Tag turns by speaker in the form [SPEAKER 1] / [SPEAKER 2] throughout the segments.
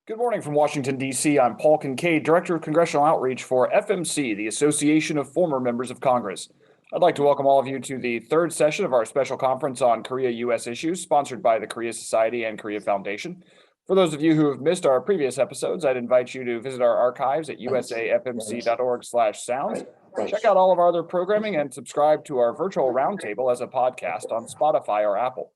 [SPEAKER 1] Good morning from Washington, D.C. I'm Paul Kincaid, Director of Congressional Outreach for FMC, the Association of Former Members of Congress. I'd like to welcome all of you to the third session of our special conference on Korea-U.S. issues, sponsored by the Korea Society and Korea Foundation. For those of you who have missed our previous episodes, I'd invite you to visit our archives at usafmc.org/sounds. Check out all of our other programming and subscribe to our virtual roundtable as a podcast on Spotify or Apple.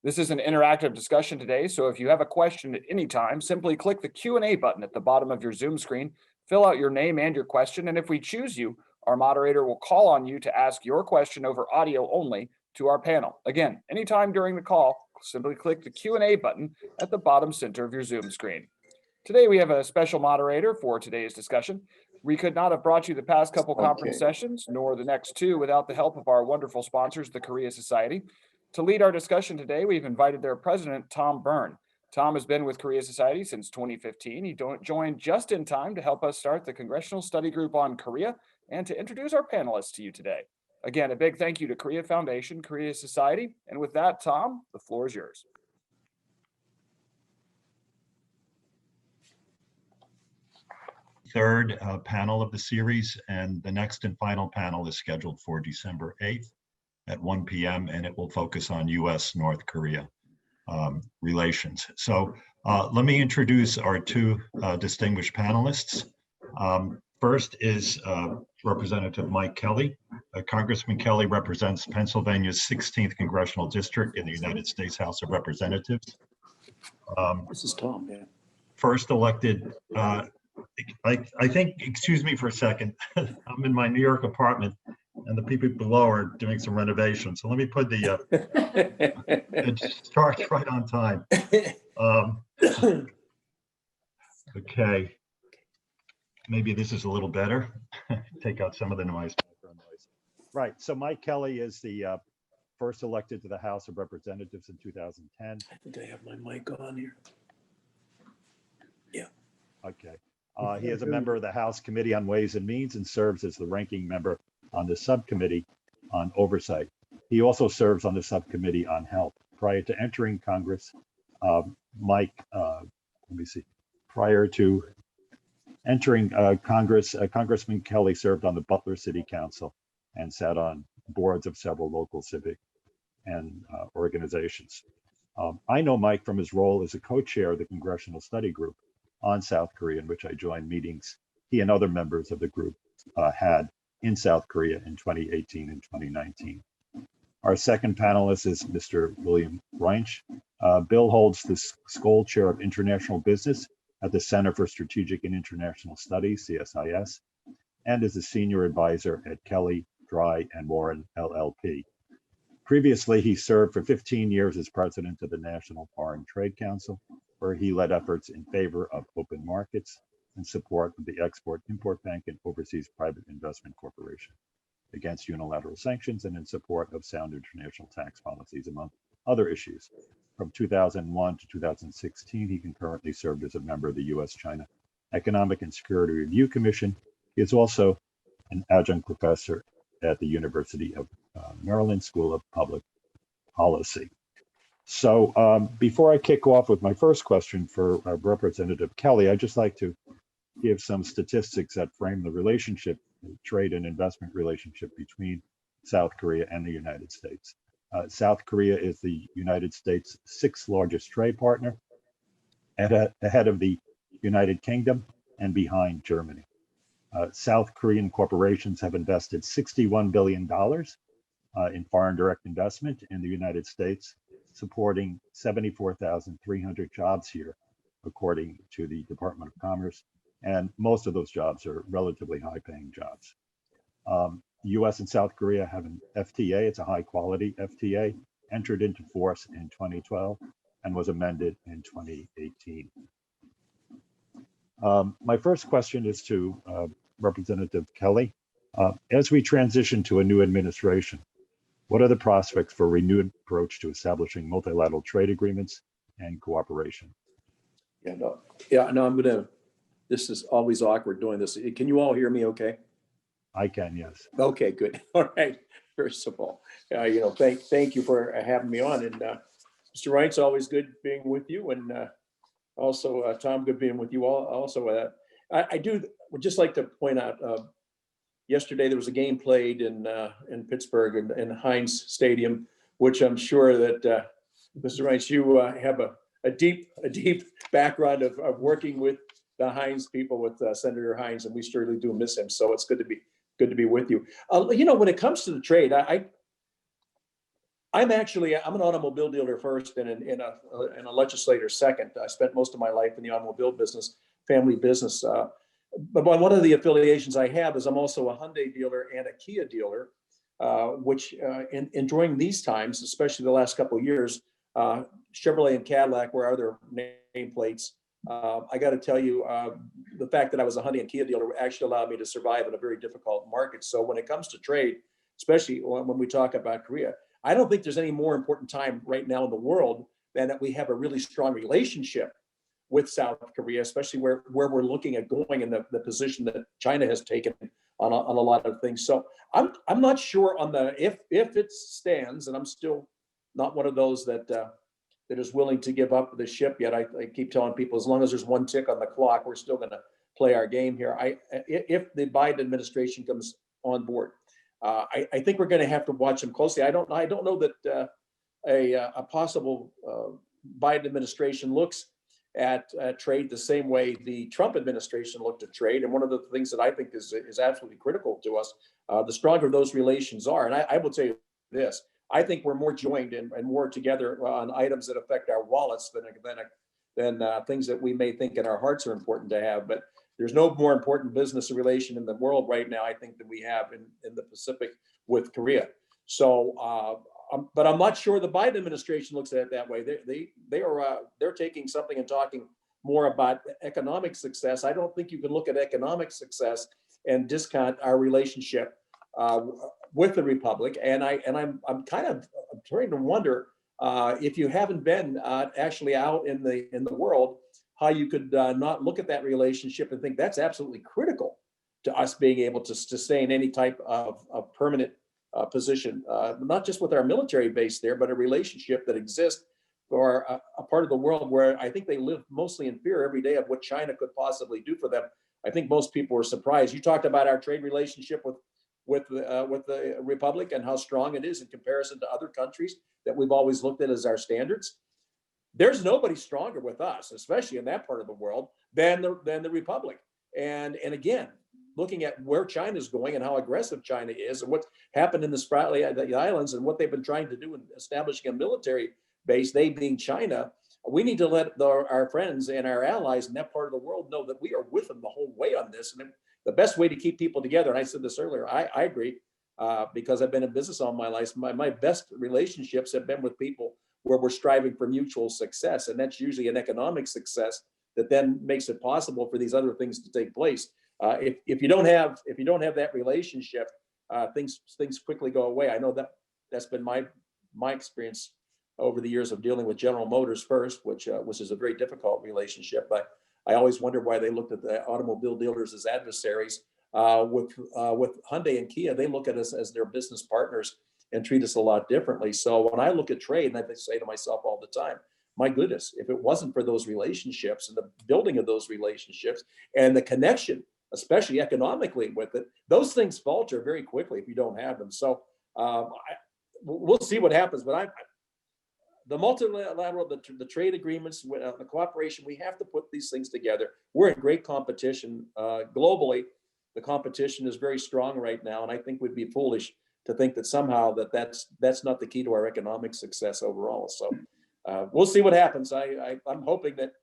[SPEAKER 1] This is an interactive discussion today, so if you have a question at any time, simply click the Q&A button at the bottom of your Zoom screen, fill out your name and your question, and if we choose you, our moderator will call on you to ask your question over audio only to our panel. Again, anytime during the call, simply click the Q&A button at the bottom center of your Zoom screen. Today we have a special moderator for today's discussion. We could not have brought you the past couple conference sessions, nor the next two, without the help of our wonderful sponsors, the Korea Society. To lead our discussion today, we've invited their president, Tom Byrne. Tom has been with Korea Society since 2015. He joined just in time to help us start the Congressional Study Group on Korea and to introduce our panelists to you today. Again, a big thank you to Korea Foundation, Korea Society. And with that, Tom, the floor is yours.
[SPEAKER 2] Third panel of the series, and the next and final panel is scheduled for December 8th. At 1 p.m. and it will focus on U.S.-North Korea relations. So let me introduce our two distinguished panelists. First is Representative Mike Kelly. Congressman Kelly represents Pennsylvania's 16th Congressional District in the United States House of Representatives.
[SPEAKER 3] This is Tom, yeah.
[SPEAKER 2] First elected, I think, excuse me for a second, I'm in my New York apartment and the people below are doing some renovations. So let me put the start right on time. Okay, maybe this is a little better. Take out some of the noise. Right, so Mike Kelly is the first elected to the House of Representatives in 2010.
[SPEAKER 3] I think I have my mic on here. Yeah.
[SPEAKER 2] Okay. He is a member of the House Committee on Ways and Means and serves as the ranking member on the subcommittee on oversight. He also serves on the subcommittee on health. Prior to entering Congress, prior to entering Congress, Congressman Kelly served on the Butler City Council and sat on boards of several local civic and organizations. I know Mike from his role as a co-chair of the Congressional Study Group on South Korea, in which I joined meetings he and other members of the group had in South Korea in 2018 and 2019. Our second panelist is Mr. William Reinsch. Bill holds the Scholl Chair of International Business at the Center for Strategic and International Studies, CSIS, and is a senior advisor at Kelly, Dry, and Warren, LLP. Previously, he served for 15 years as president of the National Foreign Trade Council, where he led efforts in favor of open markets and support of the Export-Import Bank and Overseas Private Investment Corporation against unilateral sanctions and in support of sound international tax policies, among other issues. From 2001 to 2016, he concurrently served as a member of the U.S.-China Economic and Security Review Commission. He is also an adjunct professor at the University of Maryland School of Public Policy. So before I kick off with my first question for Representative Kelly, I'd just like to give some statistics that frame the relationship, the trade and investment relationship between South Korea and the United States. South Korea is the United States' sixth largest trade partner, ahead of the United Kingdom and behind Germany. South Korean corporations have invested $61 billion in foreign direct investment in the United States, supporting 74,300 jobs here, according to the Department of Commerce. And most of those jobs are relatively high-paying jobs. U.S. and South Korea have an FTA. It's a high-quality FTA, entered into force in 2012 and was amended in 2018. My first question is to Representative Kelly. As we transition to a new administration, what are the prospects for a renewed approach to establishing multilateral trade agreements and cooperation?
[SPEAKER 3] No, I'm gonna, this is always awkward doing this. Can you all hear me okay?
[SPEAKER 2] I can, yes.
[SPEAKER 3] Okay, good. All right. First of all, thank you for having me on. And Mr. Wright's always good being with you. And Also, Tom, good being with you all. Also, would just like to point out, yesterday there was a game played in Pittsburgh in Heinz Stadium, which I'm sure that Mr. Reinsch, you have a deep background of working with the Heinz people, with Senator Heinz, and we surely do miss him. So it's good to be with you. When it comes to the trade, I'm an automobile dealer first, and a legislator second. I spent most of my life in the automobile business, family business. But one of the affiliations I have is I'm also a Hyundai dealer and a Kia dealer, which during these times, especially the last couple of years, Chevrolet and Cadillac were other nameplates. I got to tell you, the fact that I was a Hyundai and Kia dealer actually allowed me to survive in a very difficult market. So when it comes to trade, especially when we talk about Korea, I don't think there's any more important time right now in the world than that we have a really strong relationship with South Korea, especially where we're looking at going in the position that China has taken on a lot of things. So I'm not sure on if it stands, and I'm still not one of those that is willing to give up the ship yet. I keep telling people, as long as there's one tick on the clock, we're still going to play our game here. If the Biden administration comes on board, I think we're going to have to watch them closely. I don't know that a possible Biden administration looks at trade the same way the Trump administration looked at trade. And one of the things that I think is absolutely critical to us, the stronger those relations are. And I will tell you this, I think we're more joined and more together on items that affect our wallets than things that we may think in our hearts are important to have. But there's no more important business relation in the world right now, I think, than we have in the Pacific with Korea. So, but I'm not sure the Biden administration looks at it that way. They're taking something and talking more about economic success. I don't think you can look at economic success and discount our relationship with the Republic. And I'm trying to wonder if you haven't been actually out in the world, how you could not look at that relationship and think that's absolutely critical to us being able to sustain any type of permanent position, not just with our military base there, but a relationship that exists for a part of the world where I think they live mostly in fear every day of what China could possibly do for them. I think most people were surprised. You talked about our trade relationship with the Republic and how strong it is in comparison to other countries that we've always looked at as our standards. There's nobody stronger with us, especially in that part of the world, than the Republic. And again, looking at where China's going and how aggressive China is and what's happened in the Spratly Islands and what they've been trying to do in establishing a military base, they being China, we need to let our friends and our allies in that part of the world know that we are with them the whole way on this. And the best way to keep people together, and I said this earlier, I agree, because I've been in business all my life, my best relationships have been with people where we're striving for mutual success. And that's usually an economic success that then makes it possible for these other things to take place. If you don't have that relationship, things quickly go away. I know that's been my experience over the years of dealing with General Motors first, which is a very difficult relationship. But I always wondered why they looked at the automobile dealers as adversaries. With Hyundai and Kia, they look at us as their business partners and treat us a lot differently. So when I look at trade, and I say to myself all the time, my goodness, if it wasn't for those relationships and the building of those relationships and the connection, especially economically with it, those things falter very quickly if you don't have them. So we'll see what happens. But the multilateral, the trade agreements, the cooperation, we have to put these things together. We're in great competition globally. The competition is very strong right now, and I think we'd be foolish to think that somehow that's not the key to our economic success overall. So we'll see what happens. I'm hoping that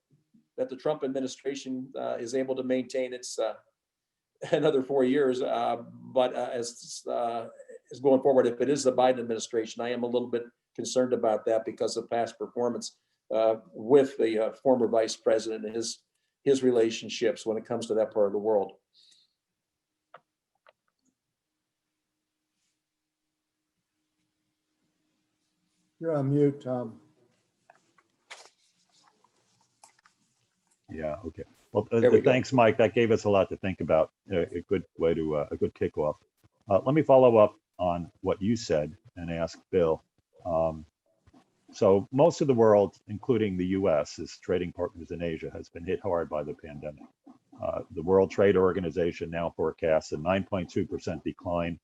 [SPEAKER 3] the Trump administration is able to maintain its another 4 years. But as going forward, if it is the Biden administration, I am a little bit concerned about that because of past performance with the former vice president and his relationships when it comes to that part of the world.
[SPEAKER 4] You're on mute, Tom.
[SPEAKER 2] Yeah, okay. Well,
[SPEAKER 3] we go.
[SPEAKER 2] thanks, Mike. That gave us a lot to think about. A good way to a good kickoff. Let me follow up on what you said and ask Bill. So most of the world, including the U.S., as trading partners in Asia, has been hit hard by the pandemic. The World Trade Organization now forecasts a 9.2% decline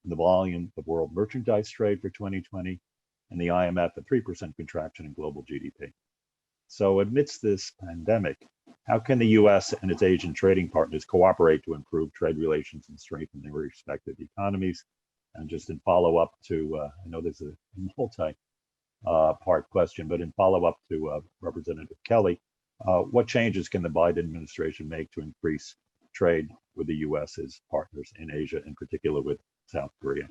[SPEAKER 2] in the volume of world merchandise trade for 2020, and the IMF a 3% contraction in global GDP. So amidst this pandemic, how can the U.S. and its Asian trading partners cooperate to improve trade relations and strengthen their respective economies? And just in follow-up to, I know there's a multi-part question, but in follow-up to Representative Kelly, what changes can the Biden administration make to increase trade with the U.S.'s partners in Asia, in particular with South Korea?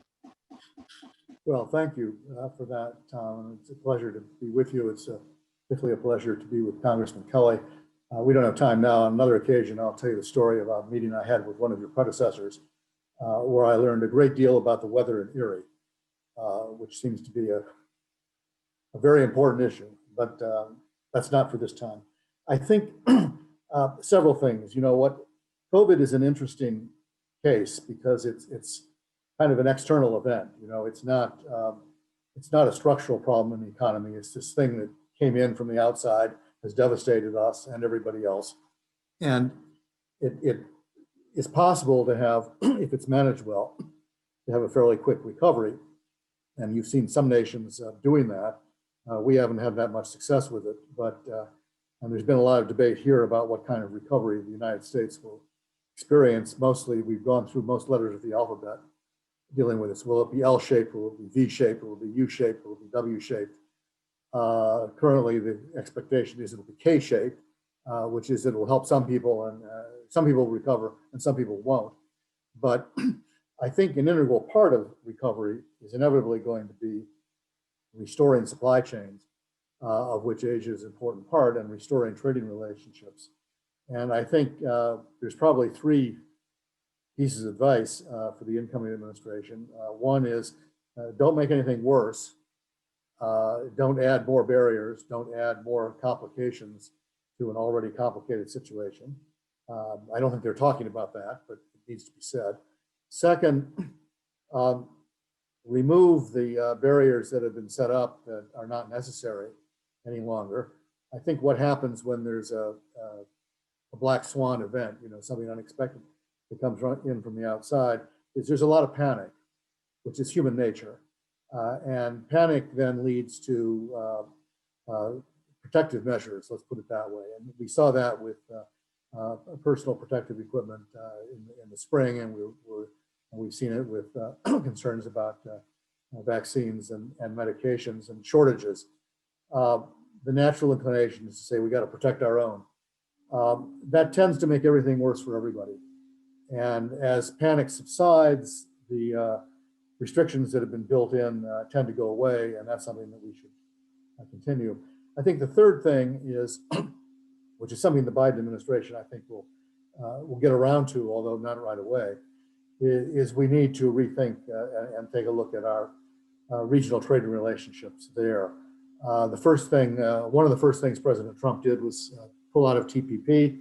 [SPEAKER 4] Well, thank you for that, Tom. It's a pleasure to be with you. It's particularly a pleasure to be with Congressman Kelly. We don't have time now. On another occasion, I'll tell you the story about a meeting I had with one of your predecessors, where I learned a great deal about the weather in Erie, which seems to be a very important issue, but that's not for this time. I think several things. You know what? COVID is an interesting case because it's kind of an external event. You know, it's not a structural problem in the economy. It's this thing that came in from the outside, has devastated us and everybody else. And it is possible to have, if it's managed well, to have a fairly quick recovery. And you've seen some nations doing that. We haven't had that much success with it, but and there's been a lot of debate here about what kind of recovery the United States will experience. Mostly, we've gone through most letters of the alphabet dealing with this. Will it be L-shaped? Will it be V-shaped? Will it be U-shaped? Will it be W-shaped? Currently, the expectation is it will be K-shaped, which is it will help some people, and some people will recover and some people won't. But I think an integral part of recovery is inevitably going to be restoring supply chains, of which Asia is an important part, and restoring trading relationships. And I think there's probably three pieces of advice for the incoming administration. One is don't make anything worse. Don't add more barriers. Don't add more complications to an already complicated situation. I don't think they're talking about that, but it needs to be said. Second, remove the barriers that have been set up that are not necessary any longer. I think what happens when there's a black swan event, you know, something unexpected that comes in from the outside, is there's a lot of panic, which is human nature. And panic then leads to protective measures, let's put it that way. And we saw that with personal protective equipment in the spring, and we've seen it with concerns about vaccines and medications and shortages. The natural inclination is to say we got to protect our own. That tends to make everything worse for everybody. And as panic subsides, the restrictions that have been built in tend to go away, and that's something that we should continue. I think the third thing is, which is something the Biden administration I think will get around to, although not right away, is we need to rethink and take a look at our regional trading relationships there. The first thing, one of the first things President Trump did was pull out of TPP.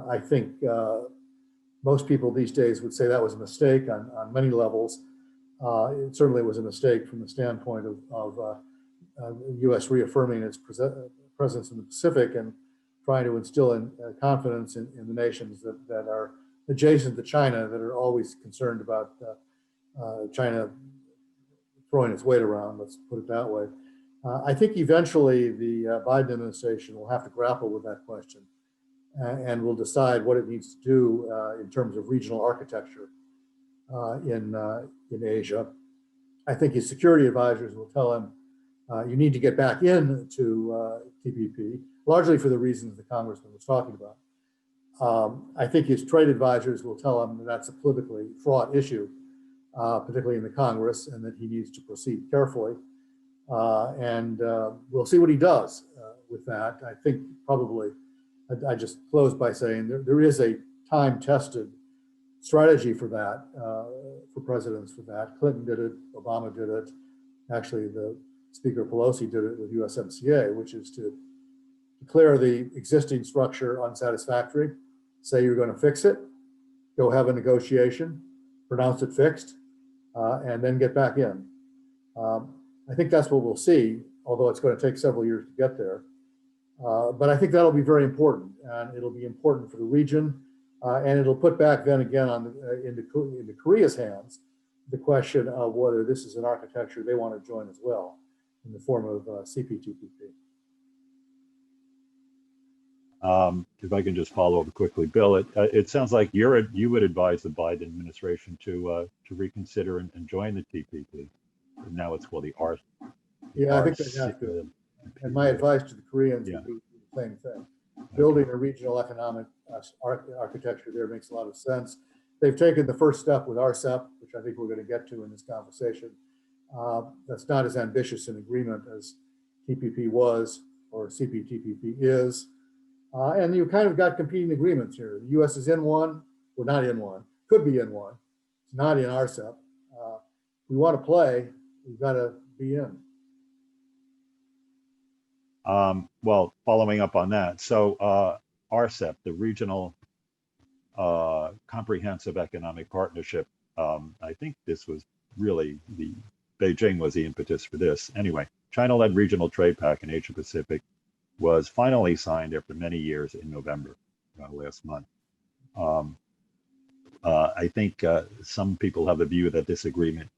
[SPEAKER 4] I think most people these days would say that was a mistake on many levels. It certainly was a mistake from the standpoint of the U.S. reaffirming its presence in the Pacific and trying to instill in confidence in the nations that are adjacent to China, that are always concerned about China throwing its weight around, let's put it that way. I think eventually the Biden administration will have to grapple with that question and will decide what it needs to do in terms of regional architecture in Asia. I think his security advisors will tell him, you need to get back into TPP, largely for the reasons the congressman was talking about. I think his trade advisors will tell him that that's a politically fraught issue, particularly in the Congress, and that he needs to proceed carefully. And we'll see what he does with that. I think probably, I just close by saying there is a time-tested strategy for that, for presidents for that. Clinton did it, Obama did it. Actually, the Speaker Pelosi did it with USMCA, which is to declare the existing structure unsatisfactory, say you're going to fix it, go have a negotiation, pronounce it fixed, and then get back in. I think that's what we'll see. although it's going to take several years to get there. But I think that'll be very important, and it'll be important for the region, and it'll put back then again into Korea's hands the question of whether this is an architecture they want to join as well in the form of CPTPP.
[SPEAKER 2] If I can just follow up quickly, Bill, it sounds like you would advise the Biden administration to reconsider and join the TPP. Now it's called the R.
[SPEAKER 4] Yeah, I think they have to. And my advice to the Koreans would be the same thing. Building a regional economic architecture there makes a lot of sense. They've taken the first step with RCEP, which I think we're going to get to in this conversation. That's not as ambitious an agreement as TPP was or CPTPP is. And you kind of got competing agreements here. The U.S. is in one, we're not in one, could be in one. It's not in RCEP. We want to play, we've got to be in.
[SPEAKER 2] Well, following up on that, so RCEP, the Regional Comprehensive Economic Partnership, I think this was really Beijing was the impetus for this. Anyway, China-led regional trade pact in Asia Pacific was finally signed after many years in November last month. I think some people have the view that this agreement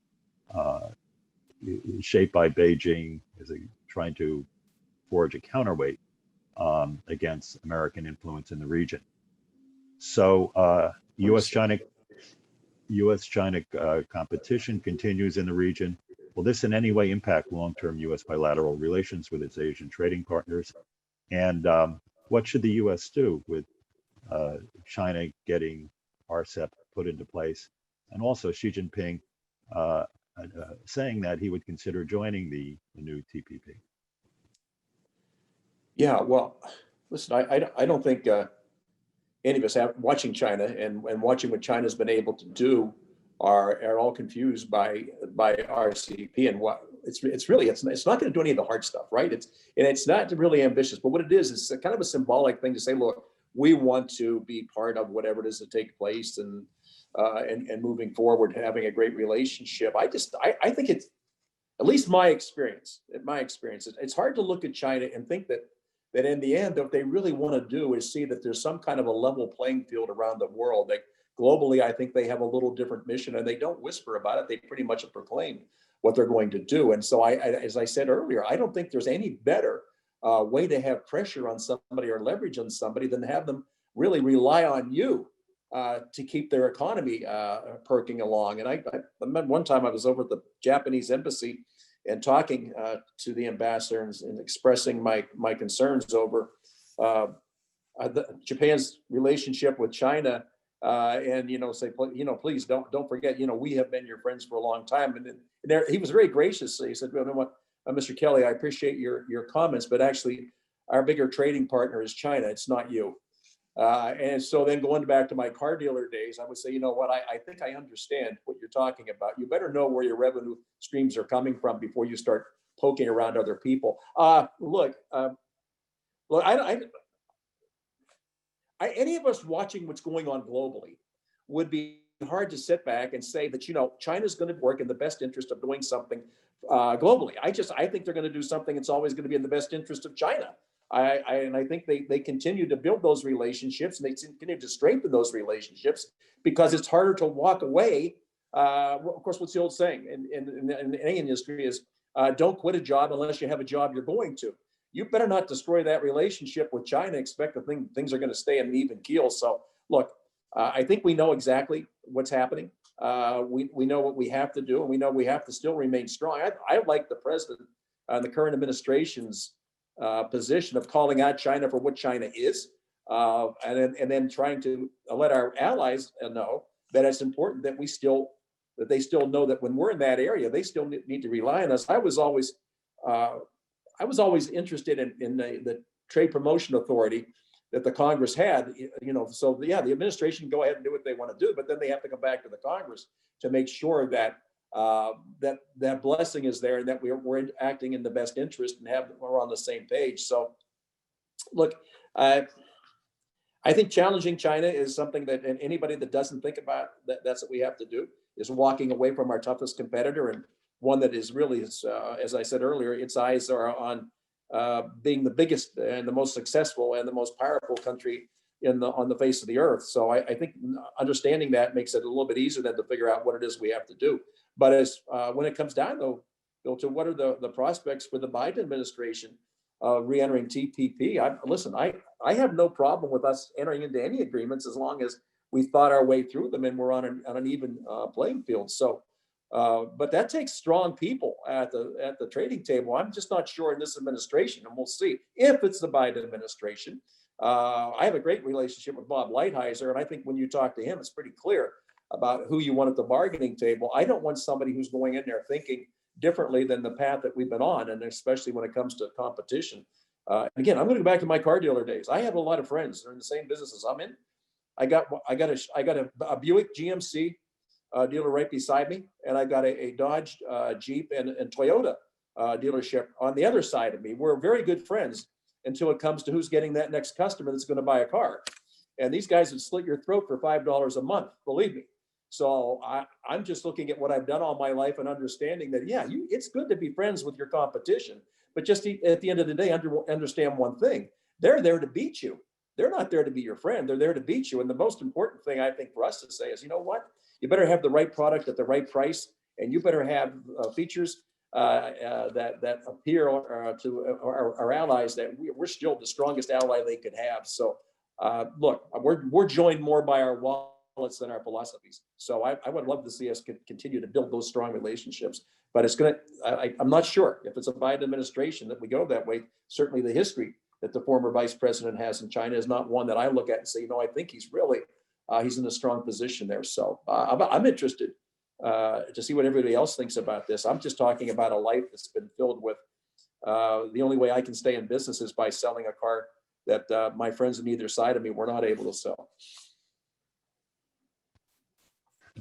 [SPEAKER 2] is shaped by Beijing is trying to forge a counterweight against American influence in the region. So U.S.-China competition continues in the region. Will this in any way impact long-term U.S. bilateral relations with its Asian trading partners? And what should the U.S. do with China getting RCEP put into place? And also Xi Jinping saying that he would consider joining the new TPP.
[SPEAKER 3] Yeah, well, listen, I don't think any of us watching China and watching what China's been able to do are all confused by RCEP and what it's not going to do any of the hard stuff, right? It's not really ambitious, but what it is kind of a symbolic thing to say, look, we want to be part of whatever it is to take place and moving forward, having a great relationship. I think it's, at least my experience, it's hard to look at China and think that in the end, what they really want to do is see that there's some kind of a level playing field around the world. Globally, I think they have a little different mission, and they don't whisper about it. They pretty much have proclaimed what they're going to do. And so as I said earlier, I don't think there's any better way to have pressure on somebody or leverage on somebody than have them really rely on you to keep their economy perking along. And I remember one time I was over at the Japanese embassy and talking to the ambassador and expressing my concerns over Japan's relationship with China, and say, please don't forget, we have been your friends for a long time. And there, he was very gracious. He said, well, you know what, Mr. Kelly, I appreciate your comments, but actually our bigger trading partner is China. It's not you. And so then going back to my car dealer days, I would say, you know what, I think I understand what you're talking about. You better know where your revenue streams are coming from before you start poking around other people. Look, any of us watching what's going on globally would be hard to sit back and say that, China's going to work in the best interest of doing something globally. I think they're going to do something that's always going to be in the best interest of China. And I think they continue to build those relationships, and they continue to strengthen those relationships because it's harder to walk away. Of course, what's the old saying in any industry is don't quit a job unless you have a job you're going to. You better not destroy that relationship with China, expect that things are going to stay in an even keel. So look, I think we know exactly what's happening. We know what we have to do, and we know we have to still remain strong. I like the president and the current administration's position of calling out China for what China is, and then trying to let our allies know that it's important that they still know that when we're in that area, they still need to rely on us. I was always interested in the Trade Promotion Authority that the Congress had, so the administration can go ahead and do what they want to do, but then they have to come back to the Congress to make sure that that blessing is there and that we're acting in the best interest and we're on the same page. So look, I think challenging China is something that, and anybody that doesn't think about that's what we have to do, is walking away from our toughest competitor and one that is really, as I said earlier, its eyes are on being the biggest and the most successful and the most powerful country on the face of the earth. So I think understanding that makes it a little bit easier then to figure out what it is we have to do. But as when it comes down though, Bill, to what are the prospects for the Biden administration re-entering TPP? I have no problem with us entering into any agreements as long as we thought our way through them and we're on an even playing field. So, but that takes strong people at the trading table. I'm just not sure in this administration, and we'll see if it's the Biden administration. I have a great relationship with Bob Lighthizer, and I think when you talk to him, it's pretty clear about who you want at the bargaining table. I don't want somebody who's going in there thinking differently than the path that we've been on, and especially when it comes to competition. Again, I'm going to go back to my car dealer days. I have a lot of friends that are in the same businesses I'm in. I got a Buick GMC dealer right beside me, and I got a Dodge Jeep and Toyota dealership on the other side of me. We're very good friends until it comes to who's getting that next customer that's going to buy a car. And these guys would slit your throat for $5 a month, believe me. So I'm just looking at what I've done all my life and understanding that, yeah, it's good to be friends with your competition, but just at the end of the day, understand one thing. They're there to beat you. They're not there to be your friend. They're there to beat you. And the most important thing I think for us to say is, you know what? You better have the right product at the right price, and you better have features that appear to our allies that we're still the strongest ally they could have. So look, we're joined more by our wallets than our philosophies. So I would love to see us continue to build those strong relationships. But it's going to, I'm not sure if it's a Biden administration that we go that way. Certainly the history that the former vice president has in China is not one that I look at and say, you know, I think he's really, he's in a strong position there. So I'm interested to see what everybody else thinks about this. I'm just talking about a life that's been filled with, the only way I can stay in business is by selling a car that my friends on either side of me were not able to sell.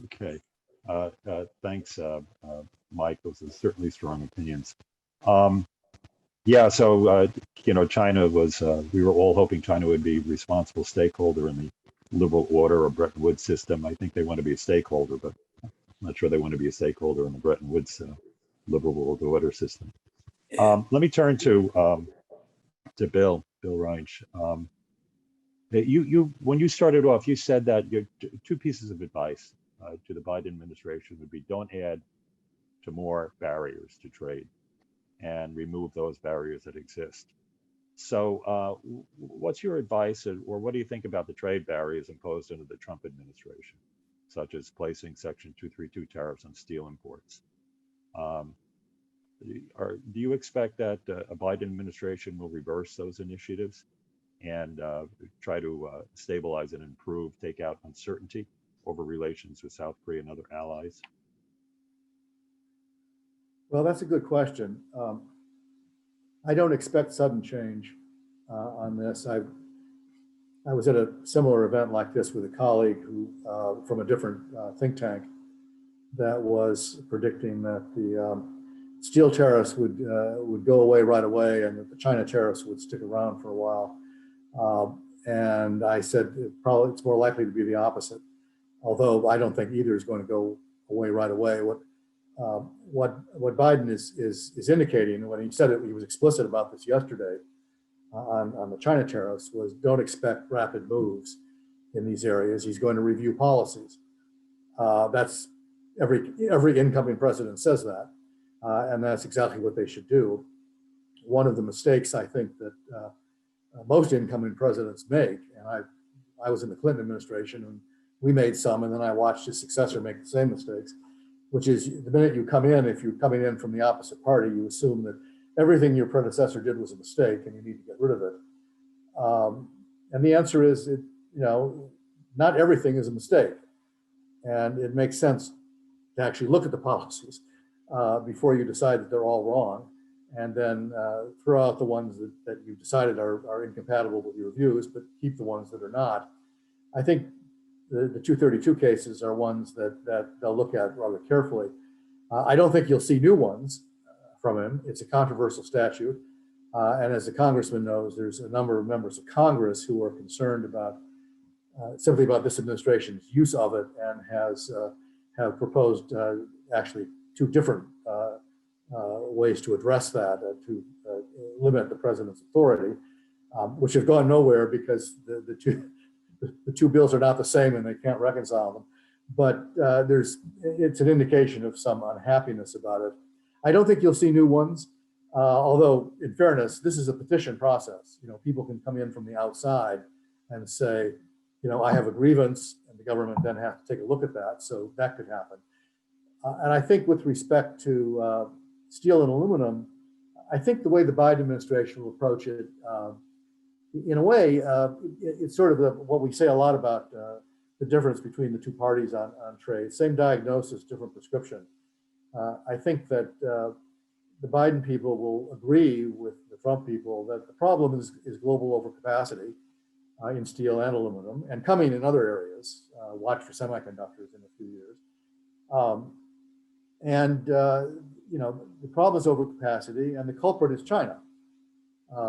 [SPEAKER 2] Okay. Thanks, Mike. Those are certainly strong opinions. Yeah, so, China was, we were all hoping China would be a responsible stakeholder in the liberal order or Bretton Woods system. I think they want to be a stakeholder, but I'm not sure they want to be a stakeholder in the Bretton Woods liberal world order system. Let me turn to Bill Reinsch. When you started off, you said that your two pieces of advice to the Biden administration would be don't add to more barriers to trade and remove those barriers that exist. So what's your advice, or what do you think about the trade barriers imposed under the Trump administration, such as placing Section 232 tariffs on steel imports? Do you expect that a Biden administration will reverse those initiatives and try to stabilize and improve, take out uncertainty over relations with South Korea and other allies?
[SPEAKER 4] Well, that's a good question. I don't expect sudden change on this. I was at a similar event like this with a colleague who, from a different think tank, that was predicting that the steel tariffs would go away right away, and that the China tariffs would stick around for a while. And I said it's more likely to be the opposite, although I don't think either is going to go away right away. What Biden is indicating, when he said it, he was explicit about this yesterday on the China tariffs, was don't expect rapid moves in these areas. He's going to review policies. That's every incoming president says that, and that's exactly what they should do. One of the mistakes I think that most incoming presidents make, and I was in the Clinton administration and we made some, and then I watched his successor make the same mistakes, which is the minute you come in, if you're coming in from the opposite party, you assume that everything your predecessor did was a mistake and you need to get rid of it. And the answer is, not everything is a mistake. And it makes sense to actually look at the policies before you decide that they're all wrong, and then throw out the ones that you've decided are incompatible with your views, but keep the ones that are not. I think the 232 cases are ones that they'll look at rather carefully. I don't think you'll see new ones from him. It's a controversial statute. And as the congressman knows, there's a number of members of Congress who are concerned about simply about this administration's use of it, and have proposed actually two different ways to address that, to limit the president's authority, which have gone nowhere because the two bills are not the same and they can't reconcile them. But it's an indication of some unhappiness about it. I don't think you'll see new ones, although in fairness, this is a petition process. People can come in from the outside and say, I have a grievance, and the government then has to take a look at that. So that could happen. And I think with respect to steel and aluminum, I think the way the Biden administration will approach it, in a way, it's sort of what we say a lot about the difference between the two parties on trade. Same diagnosis, different prescription. I think that the Biden people will agree with the Trump people that the problem is global overcapacity in steel and aluminum, and coming in other areas. Watch for semiconductors in a few years. The problem is overcapacity, and the culprit is China,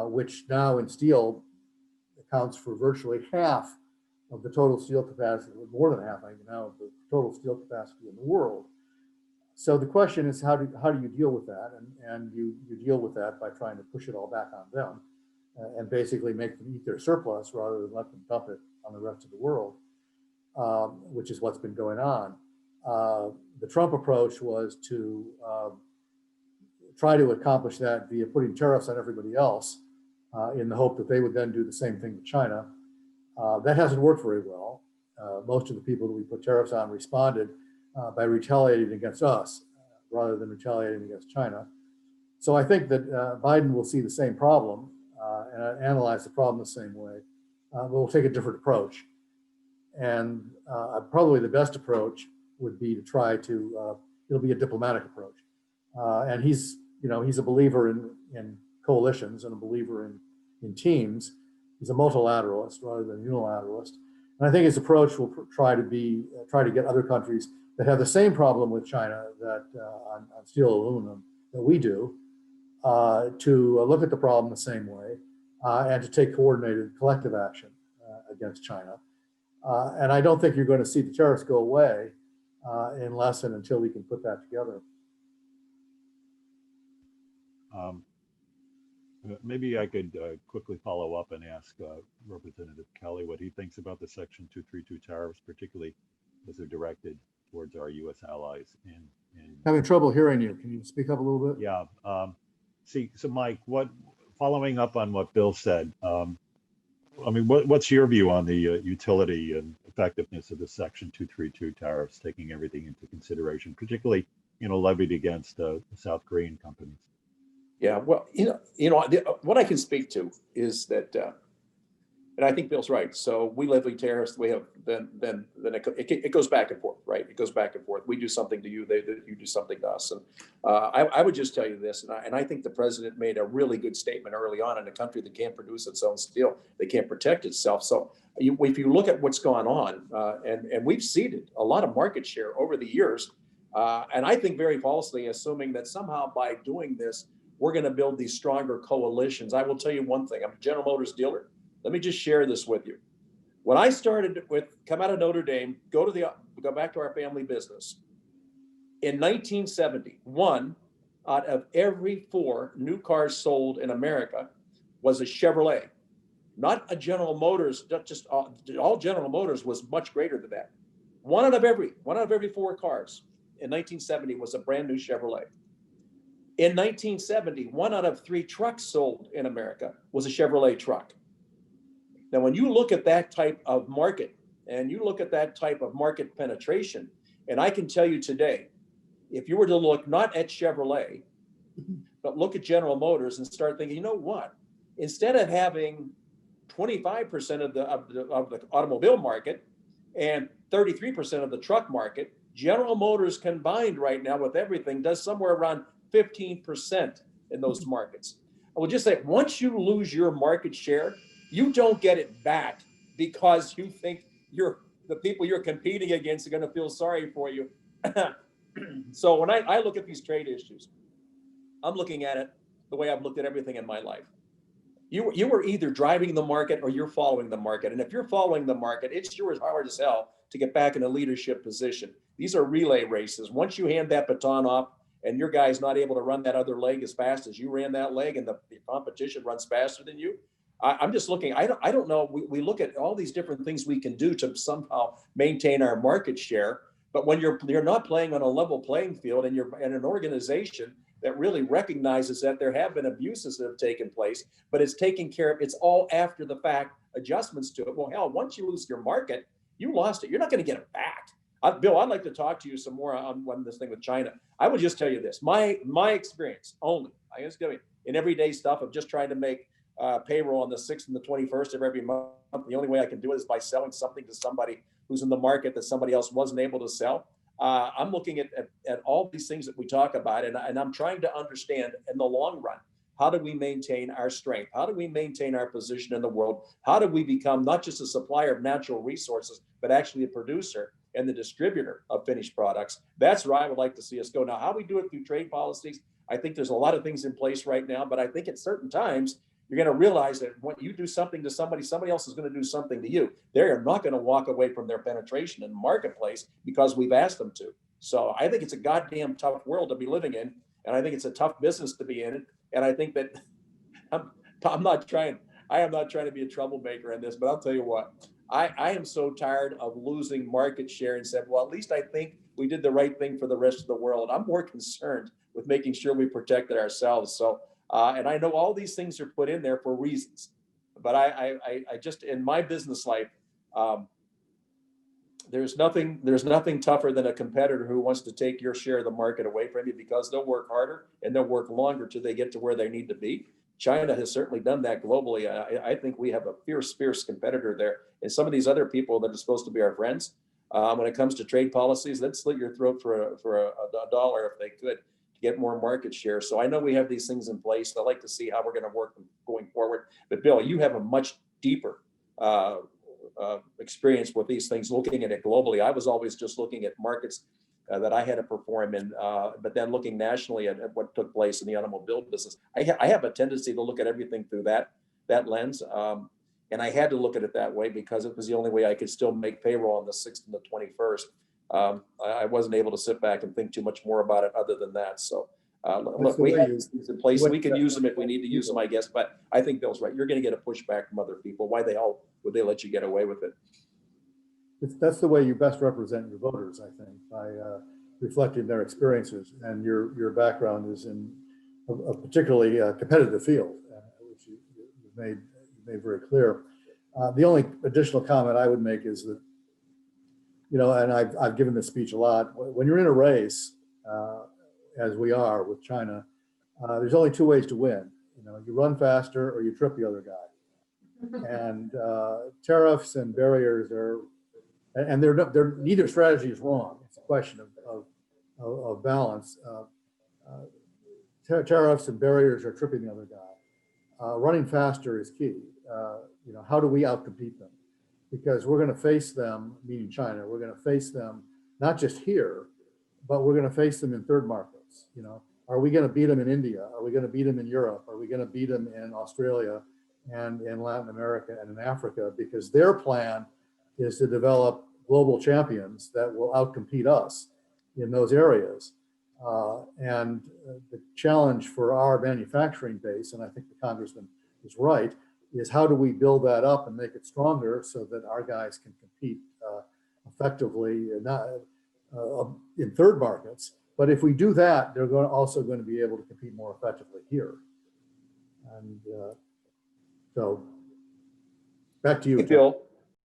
[SPEAKER 4] which now in steel accounts for virtually half of the total steel capacity, more than half, I think now, of the total steel capacity in the world. So the question is, how do you deal with that? And you deal with that by trying to push it all back on them and basically make them eat their surplus rather than let them dump it on the rest of the world, which is what's been going on. The Trump approach was to try to accomplish that via putting tariffs on everybody else in the hope that they would then do the same thing to China. That hasn't worked very well. Most of the people that we put tariffs on responded by retaliating against us rather than retaliating against China. So I think that Biden will see the same problem and analyze the problem the same way, but we'll take a different approach. And probably the best approach would be to try to, it'll be a diplomatic approach. And he's a believer in coalitions and a believer in teams. He's a multilateralist rather than a unilateralist. And I think his approach will try to get other countries that have the same problem with China that on steel and aluminum that we do, to look at the problem the same way and to take coordinated collective action against China. And I don't think you're going to see the tariffs go away unless and until we can put that together.
[SPEAKER 2] Maybe I could quickly follow up and ask Representative Kelly what he thinks about the Section 232 tariffs, particularly as they're directed towards our U.S. allies.
[SPEAKER 4] Having trouble hearing you. Can you speak up a little bit?
[SPEAKER 2] Yeah. So Mike, following up on what Bill said, what's your view on the utility and effectiveness of the Section 232 tariffs, taking everything into consideration, particularly levied against the South Korean companies?
[SPEAKER 3] Yeah, well, what I can speak to is that, and I think Bill's right. So we levy tariffs. We have then it goes back and forth, right? It goes back and forth. We do something to you, you do something to us. And I would just tell you this, and I think the president made a really good statement early on. In a country that can't produce its own steel, they can't protect itself. So if you look at what's gone on, and we've ceded a lot of market share over the years, and I think very falsely assuming that somehow by doing this, we're going to build these stronger coalitions. I will tell you one thing. I'm a General Motors dealer. Let me just share this with you. When I started come out of Notre Dame, go back to our family business. In 1970, 1 out of every 4 new cars sold in America was a Chevrolet, not a General Motors. Just all General Motors was much greater than that. 1 out of every 4 cars in 1970 was a brand new Chevrolet. In 1970, 1 out of 3 trucks sold in America was a Chevrolet truck. Now, when you look at that type of market and you look at that type of market penetration, and I can tell you today, if you were to look not at Chevrolet, but look at General Motors and start thinking, you know what? Instead of having 25% of the automobile market and 33% of the truck market, General Motors combined right now with everything does somewhere around 15% in those markets. I will just say, once you lose your market share, you don't get it back because you think the people you're competing against are going to feel sorry for you. So when I look at these trade issues, I'm looking at it the way I've looked at everything in my life. You were either driving the market or you're following the market. And if you're following the market, it's yours hard as hell to get back in a leadership position. These are relay races. Once you hand that baton off, and your guy's not able to run that other leg as fast as you ran that leg, and the competition runs faster than you. I'm just looking, I don't know, we look at all these different things we can do to somehow maintain our market share. But when you're not playing on a level playing field, and you're in an organization that really recognizes that there have been abuses that have taken place, but it's taking care of, it's all after the fact adjustments to it. Well, hell, once you lose your market, you lost it. You're not going to get it back. Bill, I'd like to talk to you some more on this thing with China. I would just tell you this, my experience only, I just tell you, in everyday stuff of just trying to make payroll on the 6th and the 21st of every month. The only way I can do it is by selling something to somebody who's in the market that somebody else wasn't able to sell. I'm looking at all these things that we talk about, and I'm trying to understand in the long run, how do we maintain our strength? How do we maintain our position in the world? How do we become not just a supplier of natural resources, but actually a producer and the distributor of finished products? That's where I would like to see us go. Now, how we do it through trade policies, I think there's a lot of things in place right now, but I think at certain times, you're going to realize that when you do something to somebody, somebody else is going to do something to you. They're not going to walk away from their penetration in the marketplace because we've asked them to. So I think it's a goddamn tough world to be living in. And I think it's a tough business to be in. And I think that I am not trying to be a troublemaker in this, but I'll tell you what, I am so tired of losing market share and said, well, at least I think we did the right thing for the rest of the world. I'm more concerned with making sure we protected ourselves. So, and I know all these things are put in there for reasons, but I just, in my business life, there's nothing tougher than a competitor who wants to take your share of the market away from you, because they'll work harder and they'll work longer till they get to where they need to be. China has certainly done that globally. I think we have a fierce competitor there. And some of these other people that are supposed to be our friends, when it comes to trade policies, they'd slit your throat for a dollar if they could, to get more market share. So I know we have these things in place. I like to see how we're going to work going forward. But Bill, you have a much deeper experience with these things, looking at it globally. I was always just looking at markets that I had to perform in, but then looking nationally at what took place in the automobile business. I have a tendency to look at everything through that lens. And I had to look at it that way because it was the only way I could still make payroll on the 6th and the 21st. I wasn't able to sit back and think too much more about it other than that. So look, we have these things in place. We can use them if we need to use them, I guess. But I think Bill's right. You're going to get a pushback from other people. Why the hell would they let you get away with it?
[SPEAKER 4] That's the way you best represent your voters, I think, by reflecting their experiences. And your background is in a particularly competitive field, which you made very clear. The only additional comment I would make is that, you know, and I've given this speech a lot, when you're in a race, as we are with China, there's only two ways to win. You know, you run faster or you trip the other guy. And tariffs and barriers are, and they're neither strategy is wrong. It's a question of balance. Tariffs and barriers are tripping the other guy. Running faster is key. You know, how do we outcompete them? Because we're going to face them, meaning China. We're going to face them not just here, but we're going to face them in third markets. You know, are we going to beat them in India? Are we going to beat them in Europe? Are we going to beat them in Australia and in Latin America and in Africa? Because their plan is to develop global champions that will outcompete us in those areas. And the challenge for our manufacturing base, and I think the congressman is right, is how do we build that up and make it stronger so that our guys can compete effectively in third markets. But if we do that, they're also going to be able to compete more effectively here. And so back to you,
[SPEAKER 3] Bill.